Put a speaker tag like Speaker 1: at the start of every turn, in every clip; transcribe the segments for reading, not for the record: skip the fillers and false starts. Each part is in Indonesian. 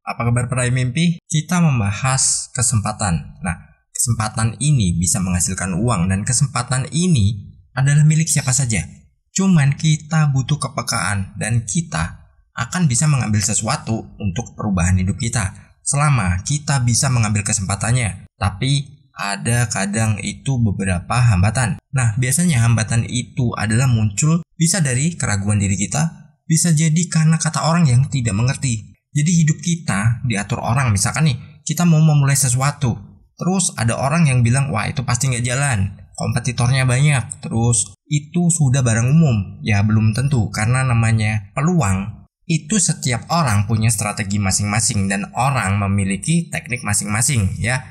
Speaker 1: Apa kabar peraih mimpi? Kita membahas kesempatan. Nah, kesempatan ini bisa menghasilkan uang dan kesempatan ini adalah milik siapa saja. Cuman kita butuh kepekaan dan kita akan bisa mengambil sesuatu untuk perubahan hidup kita selama kita bisa mengambil kesempatannya. Tapi ada kadang itu beberapa hambatan. Nah, biasanya hambatan itu adalah muncul bisa dari keraguan diri kita, bisa jadi karena kata orang yang tidak mengerti. Jadi hidup kita diatur orang, misalkan nih, kita mau memulai sesuatu. Terus ada orang yang bilang, wah itu pasti nggak jalan, kompetitornya banyak. Terus itu sudah barang umum. Ya belum tentu, karena namanya peluang. Itu setiap orang punya strategi masing-masing dan orang memiliki teknik masing-masing ya.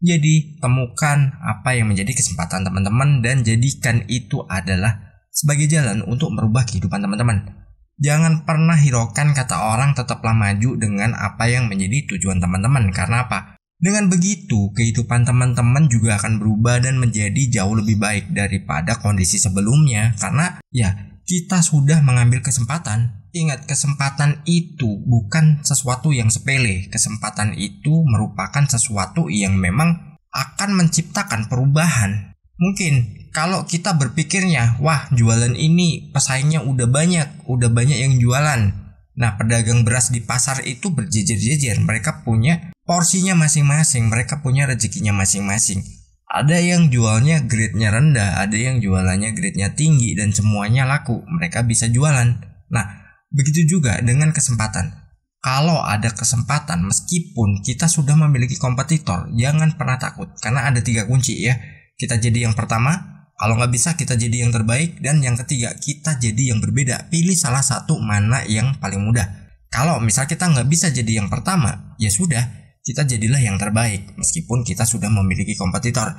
Speaker 1: Jadi temukan apa yang menjadi kesempatan teman-teman dan jadikan itu adalah sebagai jalan untuk merubah kehidupan teman-teman. Jangan pernah hiraukan kata orang, tetaplah maju dengan apa yang menjadi tujuan teman-teman. Karena apa? Dengan begitu, kehidupan teman-teman juga akan berubah dan menjadi jauh lebih baik daripada kondisi sebelumnya. Karena ya, kita sudah mengambil kesempatan. Ingat, kesempatan itu bukan sesuatu yang sepele. Kesempatan itu merupakan sesuatu yang memang akan menciptakan perubahan. Mungkin kalau kita berpikirnya, wah jualan ini pesaingnya udah banyak yang jualan. Nah, pedagang beras di pasar itu berjejer-jejer, mereka punya porsinya masing-masing, mereka punya rezekinya masing-masing. Ada yang jualnya grade-nya rendah, ada yang jualannya grade-nya tinggi dan semuanya laku, mereka bisa jualan. Nah, begitu juga dengan kesempatan. Kalau ada kesempatan, meskipun kita sudah memiliki kompetitor, jangan pernah takut, karena ada 3 kunci ya. Kita jadi yang pertama, kalau nggak bisa kita jadi yang terbaik, dan yang ketiga kita jadi yang berbeda. Pilih salah satu mana yang paling mudah. Kalau misal kita nggak bisa jadi yang pertama, ya sudah, kita jadilah yang terbaik meskipun kita sudah memiliki kompetitor.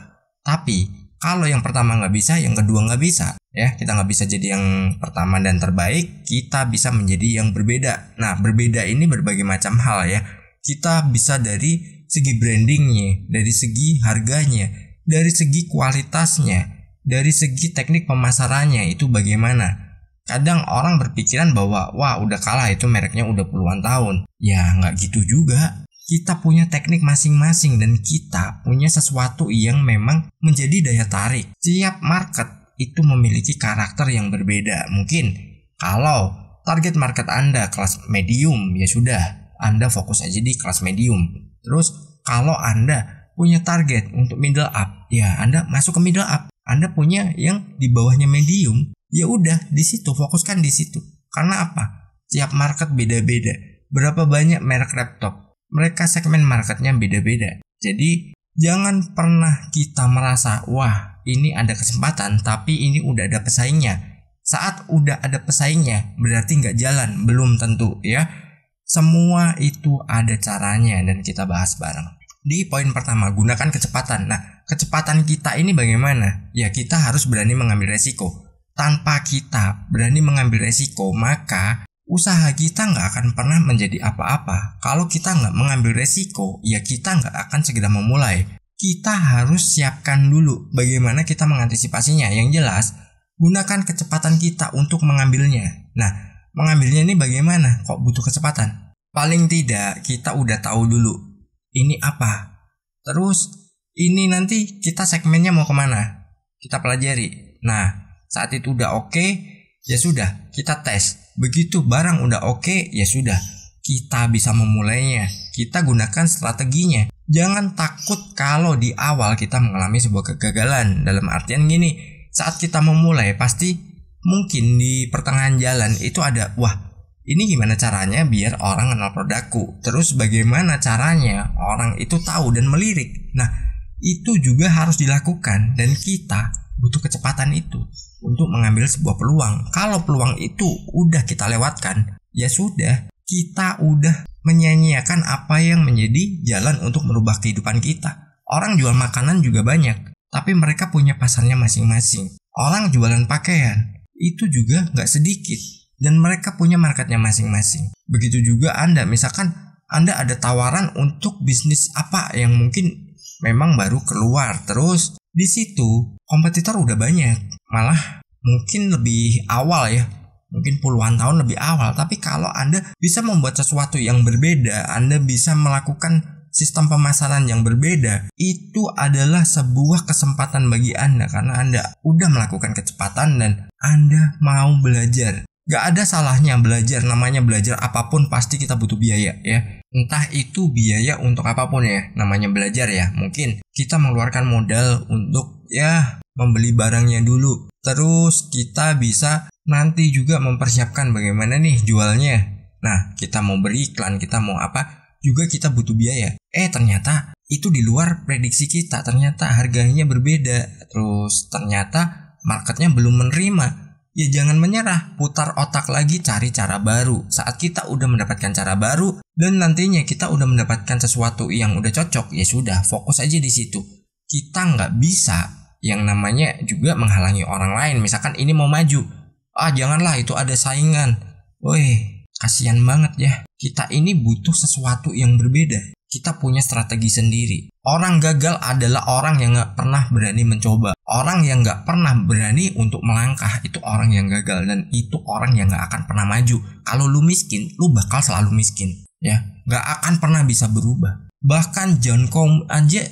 Speaker 1: Tapi kalau yang pertama nggak bisa, yang kedua nggak bisa, ya kita nggak bisa jadi yang pertama dan terbaik, kita bisa menjadi yang berbeda. Nah, berbeda ini berbagai macam hal ya. Kita bisa dari segi brandingnya, dari segi harganya, dari segi kualitasnya, dari segi teknik pemasarannya itu bagaimana. Kadang orang berpikiran bahwa wah udah kalah, itu mereknya udah puluhan tahun. Ya nggak gitu juga. Kita punya teknik masing-masing dan kita punya sesuatu yang memang menjadi daya tarik. Setiap market itu memiliki karakter yang berbeda. Mungkin kalau target market Anda kelas medium, ya sudah, Anda fokus aja di kelas medium. Terus kalau Anda punya target untuk middle up, ya Anda masuk ke middle up. Anda punya yang di bawahnya medium, ya udah di situ, fokuskan di situ. Karena apa? Tiap market beda-beda. Berapa banyak merek laptop? Mereka segmen marketnya beda-beda. Jadi jangan pernah kita merasa, wah ini ada kesempatan, tapi ini udah ada pesaingnya. Saat udah ada pesaingnya, berarti nggak jalan, belum tentu ya. Semua itu ada caranya dan kita bahas bareng. Di poin pertama, gunakan kecepatan. Nah, kecepatan kita ini bagaimana? Ya kita harus berani mengambil resiko. Tanpa kita berani mengambil resiko, maka usaha kita nggak akan pernah menjadi apa-apa. Kalau kita nggak mengambil resiko, ya kita nggak akan segera memulai. Kita harus siapkan dulu bagaimana kita mengantisipasinya. Yang jelas, gunakan kecepatan kita untuk mengambilnya. Nah, mengambilnya ini bagaimana? Kok butuh kecepatan? Paling tidak kita udah tahu dulu ini apa. Terus ini nanti kita segmennya mau kemana, kita pelajari. Nah, saat itu udah oke, ya sudah, kita tes. Begitu barang udah oke, ya sudah, kita bisa memulainya. Kita gunakan strateginya. Jangan takut kalau di awal kita mengalami sebuah kegagalan. Dalam artian gini, saat kita memulai pasti mungkin di pertengahan jalan itu ada, wah ini gimana caranya biar orang kenal produkku. Terus bagaimana caranya orang itu tahu dan melirik. Nah, itu juga harus dilakukan dan kita butuh kecepatan itu untuk mengambil sebuah peluang. Kalau peluang itu udah kita lewatkan, ya sudah, kita udah menyanyiakan apa yang menjadi jalan untuk merubah kehidupan kita. Orang jual makanan juga banyak, tapi mereka punya pasarnya masing-masing. Orang jualan pakaian itu juga nggak sedikit, dan mereka punya marketnya masing-masing. Begitu juga Anda, misalkan Anda ada tawaran untuk bisnis apa yang mungkin memang baru keluar, terus di situ kompetitor udah banyak, malah mungkin lebih awal ya, mungkin puluhan tahun lebih awal. Tapi kalau Anda bisa membuat sesuatu yang berbeda, Anda bisa melakukan sistem pemasaran yang berbeda, itu adalah sebuah kesempatan bagi Anda karena Anda udah melakukan kecepatan dan Anda mau belajar. Gak ada salahnya belajar, namanya belajar apapun pasti kita butuh biaya ya. Entah itu biaya untuk apapun ya, namanya belajar ya. Mungkin kita mengeluarkan modal untuk ya membeli barangnya dulu. Terus kita bisa nanti juga mempersiapkan bagaimana nih jualnya. Nah, kita mau beriklan, kita mau apa, juga kita butuh biaya. Ternyata itu di luar prediksi kita. Ternyata harganya berbeda. Terus ternyata marketnya belum menerima. Ya jangan menyerah, putar otak lagi, cari cara baru. Saat kita udah mendapatkan cara baru dan nantinya kita udah mendapatkan sesuatu yang udah cocok, ya sudah, fokus aja di situ. Kita nggak bisa yang namanya juga menghalangi orang lain. Misalkan ini mau maju, janganlah itu ada saingan. Woi, kasihan banget ya. Kita ini butuh sesuatu yang berbeda. Kita punya strategi sendiri. Orang gagal adalah orang yang gak pernah berani mencoba. Orang yang gak pernah berani untuk melangkah, itu orang yang gagal. Dan itu orang yang gak akan pernah maju. Kalau lu miskin, lu bakal selalu miskin. Ya, gak akan pernah bisa berubah. Bahkan John Com aja,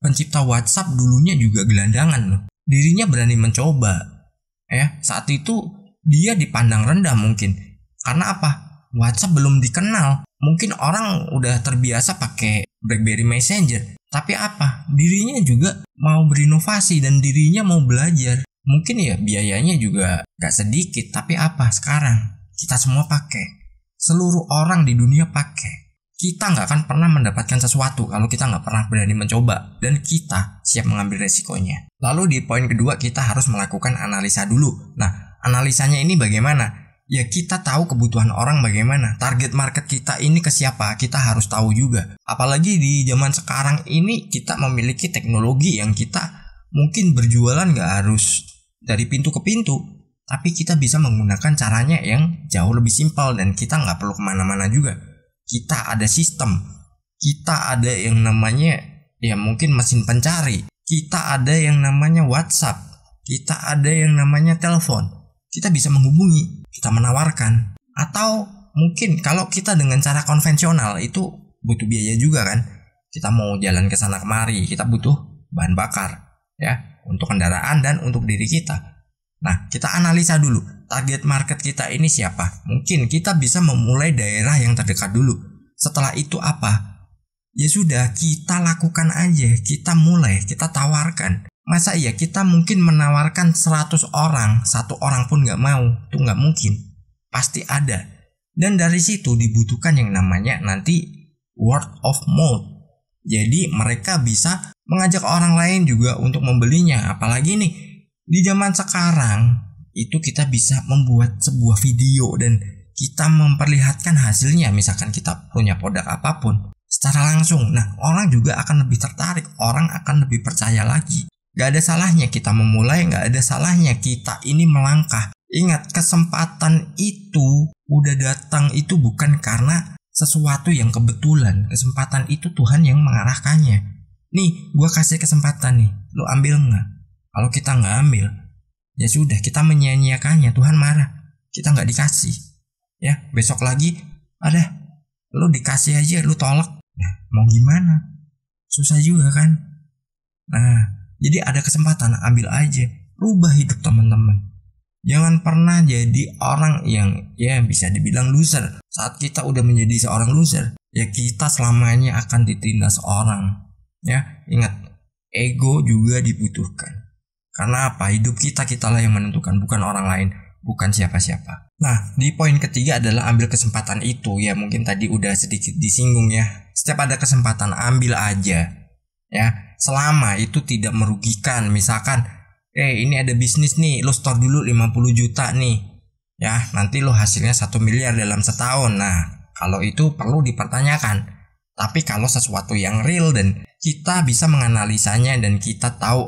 Speaker 1: pencipta WhatsApp, dulunya juga gelandangan loh. Dirinya berani mencoba. Ya, saat itu dia dipandang rendah mungkin. Karena apa? WhatsApp belum dikenal. Mungkin orang udah terbiasa pakai BlackBerry Messenger. Tapi apa? Dirinya juga mau berinovasi dan dirinya mau belajar. Mungkin ya biayanya juga gak sedikit. Tapi apa sekarang? Kita semua pakai. Seluruh orang di dunia pakai. Kita gak akan pernah mendapatkan sesuatu kalau kita gak pernah berani mencoba. Dan kita siap mengambil resikonya. Lalu di poin kedua kita harus melakukan analisa dulu. Nah, analisanya ini bagaimana? Ya kita tahu kebutuhan orang bagaimana. Target market kita ini ke siapa, kita harus tahu juga. Apalagi di zaman sekarang ini kita memiliki teknologi yang kita mungkin berjualan gak harus dari pintu ke pintu. Tapi kita bisa menggunakan caranya yang jauh lebih simpel dan kita gak perlu kemana-mana juga. Kita ada sistem. Kita ada yang namanya ya mungkin mesin pencari. Kita ada yang namanya WhatsApp. Kita ada yang namanya telepon. Kita bisa menghubungi, kita menawarkan. Atau mungkin kalau kita dengan cara konvensional itu butuh biaya juga kan. Kita mau jalan ke sana kemari, kita butuh bahan bakar ya untuk kendaraan dan untuk diri kita. Nah, kita analisa dulu target market kita ini siapa. Mungkin kita bisa memulai daerah yang terdekat dulu. Setelah itu apa? Ya sudah, kita lakukan aja, kita mulai, kita tawarkan. Masa iya kita mungkin menawarkan 100 orang, 1 orang pun gak mau? Itu gak mungkin. Pasti ada. Dan dari situ dibutuhkan yang namanya nanti word of mouth. Jadi mereka bisa mengajak orang lain juga untuk membelinya. Apalagi nih, di zaman sekarang itu kita bisa membuat sebuah video dan kita memperlihatkan hasilnya. Misalkan kita punya produk apapun secara langsung. Nah, orang juga akan lebih tertarik. Orang akan lebih percaya lagi. Gak ada salahnya kita memulai, gak ada salahnya kita ini melangkah. Ingat, kesempatan itu udah datang itu bukan karena sesuatu yang kebetulan. Kesempatan itu Tuhan yang mengarahkannya. Nih, gua kasih kesempatan nih, lu ambil gak? Kalau kita gak ambil, ya sudah, kita menyia-nyiakannya. Tuhan marah, kita gak dikasih. Ya, besok lagi, lu dikasih aja, lu tolak. Nah, mau gimana? Susah juga kan? Nah, jadi ada kesempatan, ambil aja. Rubah hidup teman-teman. Jangan pernah jadi orang yang ya bisa dibilang loser. Saat kita udah menjadi seorang loser, ya kita selamanya akan ditindas orang. Ya, ingat, ego juga dibutuhkan. Karena apa? Hidup kitalah yang menentukan, bukan orang lain, bukan siapa-siapa. Nah, di poin ketiga adalah ambil kesempatan itu. Ya, mungkin tadi udah sedikit disinggung ya. Setiap ada kesempatan, ambil aja. Ya, selama itu tidak merugikan. Misalkan ini ada bisnis nih, lo store dulu 50 juta nih. Ya, nanti lo hasilnya 1 miliar dalam setahun. Nah, kalau itu perlu dipertanyakan. Tapi kalau sesuatu yang real dan kita bisa menganalisanya dan kita tahu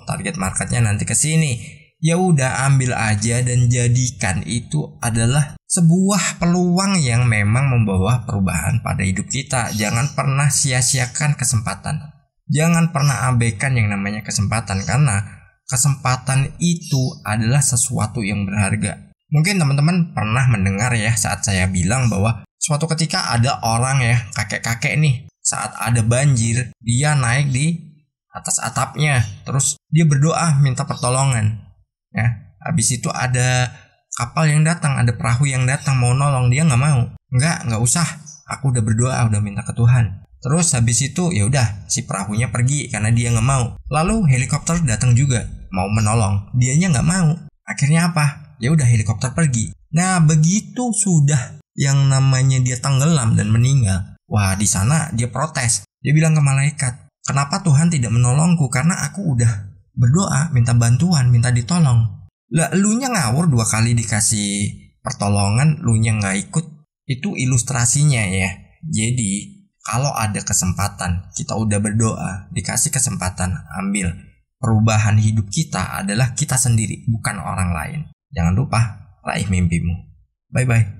Speaker 1: target marketnya nanti ke sini, ya udah ambil aja dan jadikan itu adalah sebuah peluang yang memang membawa perubahan pada hidup kita. Jangan pernah sia-siakan kesempatan. Jangan pernah abaikan yang namanya kesempatan, karena kesempatan itu adalah sesuatu yang berharga. Mungkin teman-teman pernah mendengar ya saat saya bilang bahwa suatu ketika ada orang ya, kakek-kakek nih, saat ada banjir, dia naik di atas atapnya, terus dia berdoa minta pertolongan. Ya, habis itu ada kapal yang datang, ada perahu yang datang mau nolong, dia nggak mau. Nggak usah. Aku udah berdoa, udah minta ke Tuhan. Terus habis itu ya udah si perahunya pergi karena dia nggak mau. Lalu helikopter datang juga mau menolong, dianya nggak mau. Akhirnya apa? Ya udah helikopter pergi. Nah begitu sudah yang namanya dia tenggelam dan meninggal. Wah di sana dia protes. Dia bilang ke malaikat, kenapa Tuhan tidak menolongku? Karena aku udah berdoa, minta bantuan, minta ditolong. Lah elunya ngawur 2 kali dikasih pertolongan, elunya nggak ikut. Itu ilustrasinya ya. Jadi kalau ada kesempatan, kita udah berdoa, dikasih kesempatan, ambil. Perubahan hidup kita adalah kita sendiri, bukan orang lain. Jangan lupa raih mimpimu. Bye-bye.